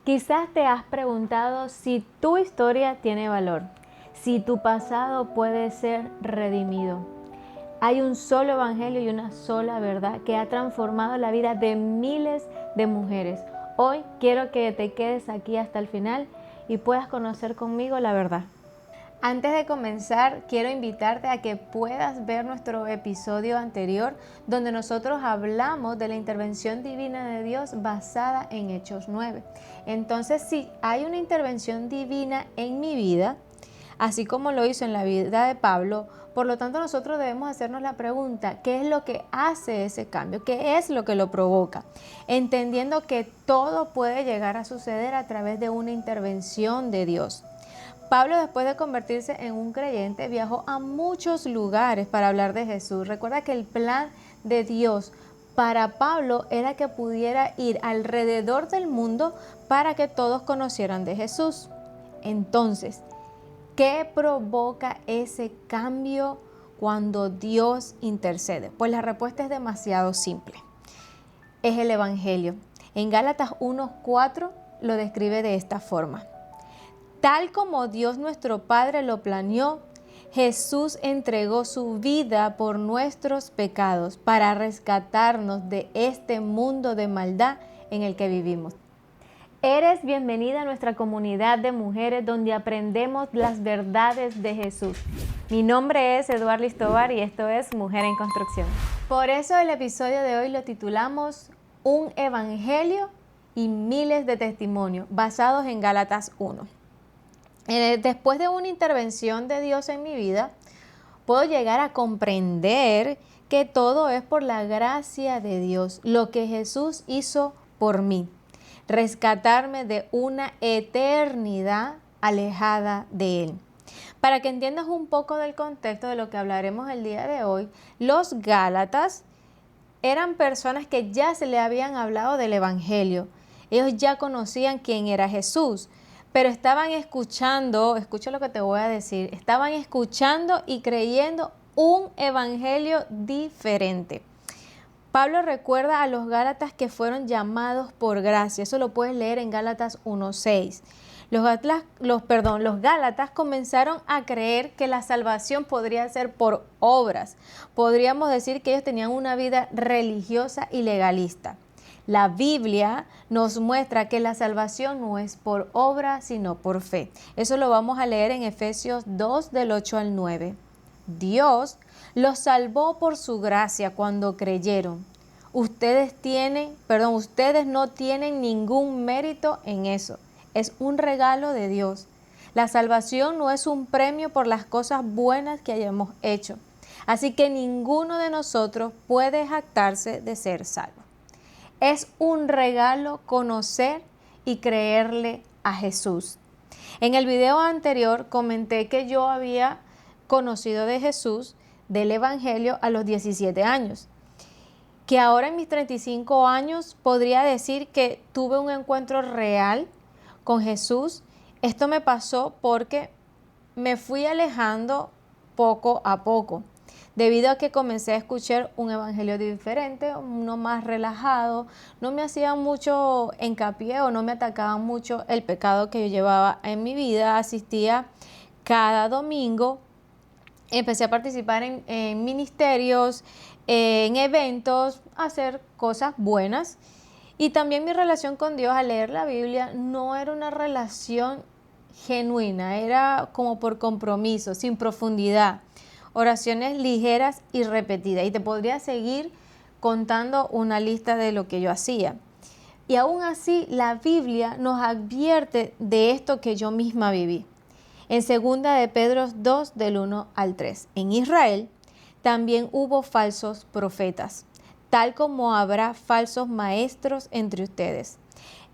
Quizás te has preguntado si tu historia tiene valor, si tu pasado puede ser redimido. Hay un solo evangelio y una sola verdad que ha transformado la vida de miles de mujeres. Hoy quiero que te quedes aquí hasta el final y puedas conocer conmigo la verdad. Antes de comenzar, quiero invitarte a que puedas ver nuestro episodio anterior donde nosotros hablamos de la intervención divina de Dios basada en Hechos 9. Entonces, si hay una intervención divina en mi vida, así como lo hizo en la vida de Pablo, por lo tanto nosotros debemos hacernos la pregunta, ¿qué es lo que hace ese cambio? ¿Qué es lo que lo provoca? Entendiendo que todo puede llegar a suceder a través de una intervención de Dios. Pablo, después de convertirse en un creyente, viajó a muchos lugares para hablar de Jesús. Recuerda que el plan de Dios para Pablo era que pudiera ir alrededor del mundo para que todos conocieran de Jesús. Entonces, ¿qué provoca ese cambio cuando Dios intercede? Pues la respuesta es demasiado simple. Es el Evangelio. En Gálatas 1:4 lo describe de esta forma. Tal como Dios nuestro Padre lo planeó, Jesús entregó su vida por nuestros pecados para rescatarnos de este mundo de maldad en el que vivimos. Eres bienvenida a nuestra comunidad de mujeres donde aprendemos las verdades de Jesús. Mi nombre es Eduardo Tovar y esto es Mujer en Construcción. Por eso el episodio de hoy lo titulamos Un Evangelio y miles de testimonios basados en Gálatas 1. Después de una intervención de Dios en mi vida, puedo llegar a comprender que todo es por la gracia de Dios, lo que Jesús hizo por mí, rescatarme de una eternidad alejada de Él. Para que entiendas un poco del contexto de lo que hablaremos el día de hoy, los Gálatas eran personas que ya se le habían hablado del Evangelio. Ellos ya conocían quién era Jesús, pero estaban escuchando, escucha lo que te voy a decir, estaban escuchando y creyendo un evangelio diferente. Pablo recuerda a los Gálatas que fueron llamados por gracia. Eso lo puedes leer en Gálatas 1:6. Los Gálatas comenzaron a creer que la salvación podría ser por obras. Podríamos decir que ellos tenían una vida religiosa y legalista. La Biblia nos muestra que la salvación no es por obra, sino por fe. Eso lo vamos a leer en Efesios 2, del 8 al 9. Dios los salvó por su gracia cuando creyeron. Ustedes no tienen ningún mérito en eso. Es un regalo de Dios. La salvación no es un premio por las cosas buenas que hayamos hecho. Así que ninguno de nosotros puede jactarse de ser salvo. Es un regalo conocer y creerle a Jesús. En el video anterior comenté que yo había conocido de Jesús, del Evangelio, a los 17 años. Que ahora en mis 35 años podría decir que tuve un encuentro real con Jesús. Esto me pasó porque me fui alejando poco a poco, debido a que comencé a escuchar un evangelio diferente, uno más relajado, no me hacía mucho hincapié o no me atacaba mucho el pecado que yo llevaba en mi vida. Asistía cada domingo, empecé a participar en ministerios, en eventos, a hacer cosas buenas. Y también mi relación con Dios al leer la Biblia no era una relación genuina, era como por compromiso, sin profundidad. Oraciones ligeras y repetidas. Y te podría seguir contando una lista de lo que yo hacía. Y aún así, la Biblia nos advierte de esto que yo misma viví. En 2 de Pedro 2, del 1 al 3. En Israel también hubo falsos profetas, tal como habrá falsos maestros entre ustedes.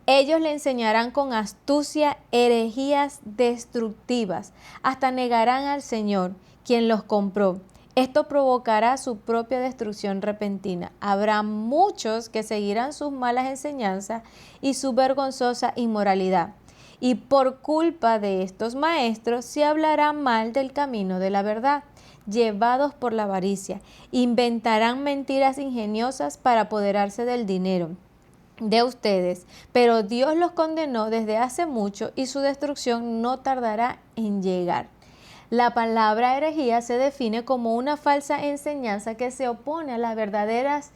Ellos le enseñarán con astucia herejías destructivas, hasta negarán al Señor, quien los compró. Esto provocará su propia destrucción repentina. Habrá muchos que seguirán sus malas enseñanzas y su vergonzosa inmoralidad. Y por culpa de estos maestros se hablará mal del camino de la verdad, llevados por la avaricia. Inventarán mentiras ingeniosas para apoderarse del dinero. de ustedes, pero Dios los condenó desde hace mucho y su destrucción no tardará en llegar. La palabra herejía se define como una falsa enseñanza que se opone a las verdaderas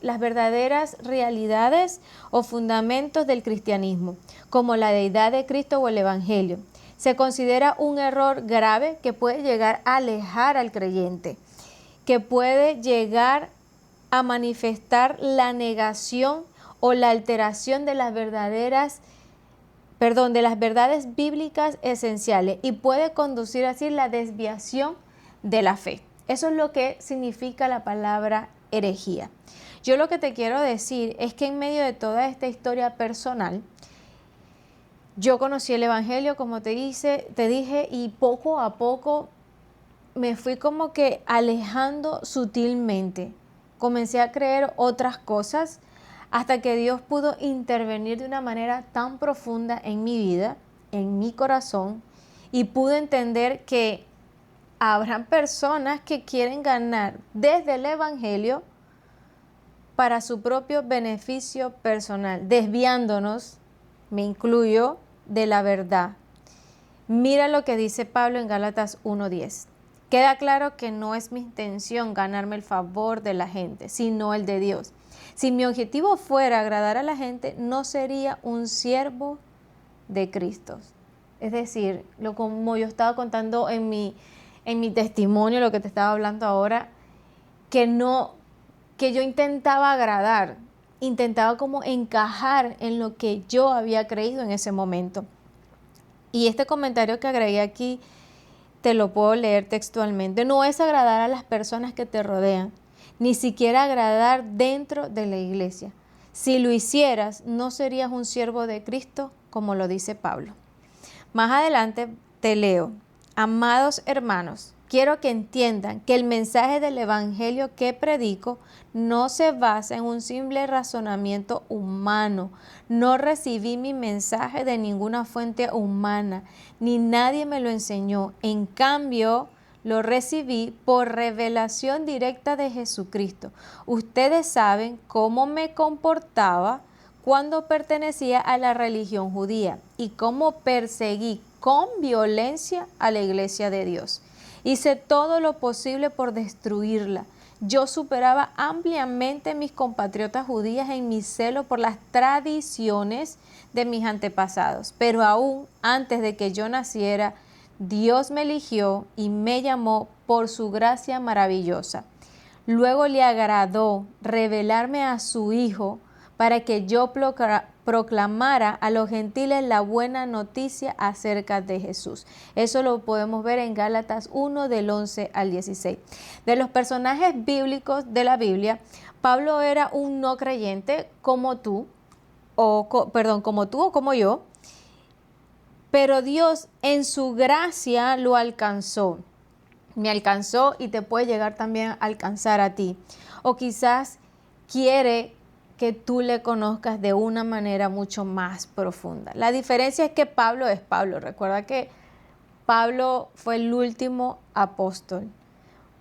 las verdaderas realidades o fundamentos del cristianismo, como la deidad de Cristo o el Evangelio. Se considera un error grave que puede llegar a alejar al creyente, que puede llegar a manifestar la negación o la alteración de las verdades bíblicas esenciales y puede conducir así la desviación de la fe. Eso es lo que significa la palabra herejía. Yo lo que te quiero decir es que en medio de toda esta historia personal, yo conocí el Evangelio, como te dije, y poco a poco me fui como que alejando sutilmente. Comencé a creer otras cosas hasta que Dios pudo intervenir de una manera tan profunda en mi vida, en mi corazón, y pude entender que habrán personas que quieren ganar desde el Evangelio para su propio beneficio personal, desviándonos, me incluyo, de la verdad. Mira lo que dice Pablo en Gálatas 1:10. Queda claro que no es mi intención ganarme el favor de la gente, sino el de Dios. Si mi objetivo fuera agradar a la gente, no sería un siervo de Cristo. Es decir, como yo estaba contando en mi testimonio, lo que te estaba hablando ahora, que yo intentaba agradar, intentaba como encajar en lo que yo había creído en ese momento. Y este comentario que agregué aquí, te lo puedo leer textualmente. No es agradar a las personas que te rodean, ni siquiera agradar dentro de la iglesia. Si lo hicieras, no serías un siervo de Cristo, como lo dice Pablo. Más adelante te leo: amados hermanos, quiero que entiendan que el mensaje del Evangelio que predico no se basa en un simple razonamiento humano. No recibí mi mensaje de ninguna fuente humana, ni nadie me lo enseñó. En cambio, lo recibí por revelación directa de Jesucristo. Ustedes saben cómo me comportaba cuando pertenecía a la religión judía y cómo perseguí con violencia a la iglesia de Dios. Hice todo lo posible por destruirla. Yo superaba ampliamente a mis compatriotas judías en mi celo por las tradiciones de mis antepasados. Pero aún antes de que yo naciera, Dios me eligió y me llamó por su gracia maravillosa. Luego le agradó revelarme a su Hijo para que yo proclamara a los gentiles la buena noticia acerca de Jesús. Eso lo podemos ver en Gálatas 1 del 11 al 16. De los personajes bíblicos de la Biblia, Pablo era un no creyente como tú o como yo, pero Dios en su gracia lo alcanzó. Me alcanzó y te puede llegar también a alcanzar a ti. O quizás quiere que tú le conozcas de una manera mucho más profunda. La diferencia es que Pablo es Pablo. Recuerda que Pablo fue el último apóstol.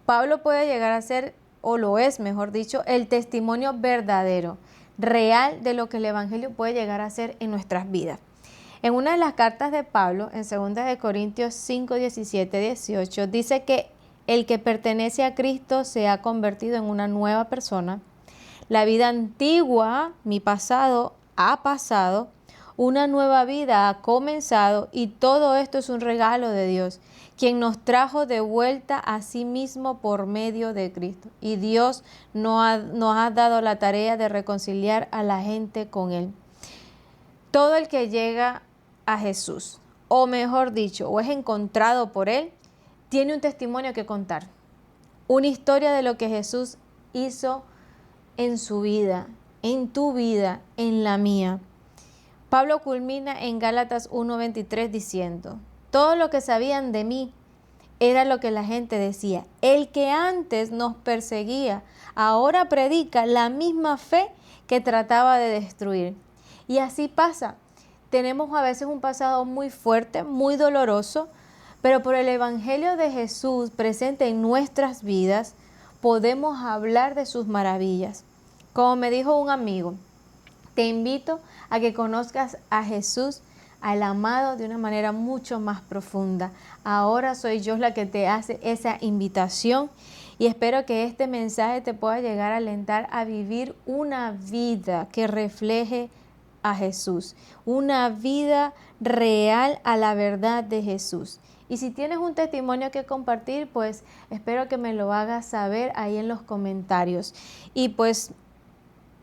Pablo puede llegar a ser, o lo es, mejor dicho, el testimonio verdadero, real de lo que el Evangelio puede llegar a ser en nuestras vidas. En una de las cartas de Pablo, en 2 Corintios 5, 17, 18, dice que el que pertenece a Cristo se ha convertido en una nueva persona. La vida antigua, mi pasado, ha pasado, una nueva vida ha comenzado y todo esto es un regalo de Dios, quien nos trajo de vuelta a sí mismo por medio de Cristo. Y Dios nos ha dado la tarea de reconciliar a la gente con Él. Todo el que llega a Jesús, o mejor dicho, o es encontrado por Él, tiene un testimonio que contar, una historia de lo que Jesús hizo en su vida, en tu vida, en la mía. Pablo culmina en Gálatas 1:23 diciendo: todo lo que sabían de mí era lo que la gente decía. El que antes nos perseguía, ahora predica la misma fe que trataba de destruir. Y así pasa. Tenemos a veces un pasado muy fuerte, muy doloroso, pero por el Evangelio de Jesús presente en nuestras vidas, podemos hablar de sus maravillas. Como me dijo un amigo, te invito a que conozcas a Jesús, al amado, de una manera mucho más profunda. Ahora soy yo la que te hace esa invitación y espero que este mensaje te pueda llegar a alentar a vivir una vida que refleje a Jesús, una vida real a la verdad de Jesús. Y si tienes un testimonio que compartir, pues espero que me lo hagas saber ahí en los comentarios. Y pues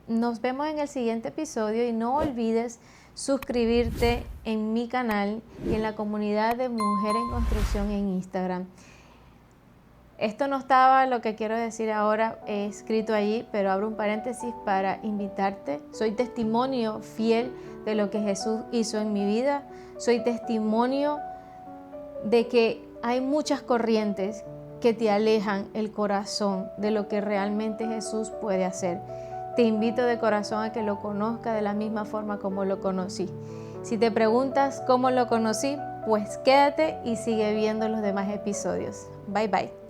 nos vemos en el siguiente episodio y no olvides suscribirte en mi canal y en la comunidad de Mujer en Construcción en Instagram. Esto no estaba lo que quiero decir ahora escrito allí, pero abro un paréntesis para invitarte. Soy testimonio fiel de lo que Jesús hizo en mi vida. Soy testimonio de que hay muchas corrientes que te alejan el corazón de lo que realmente Jesús puede hacer. Te invito de corazón a que lo conozca de la misma forma como lo conocí. Si te preguntas cómo lo conocí, pues quédate y sigue viendo los demás episodios. Bye bye.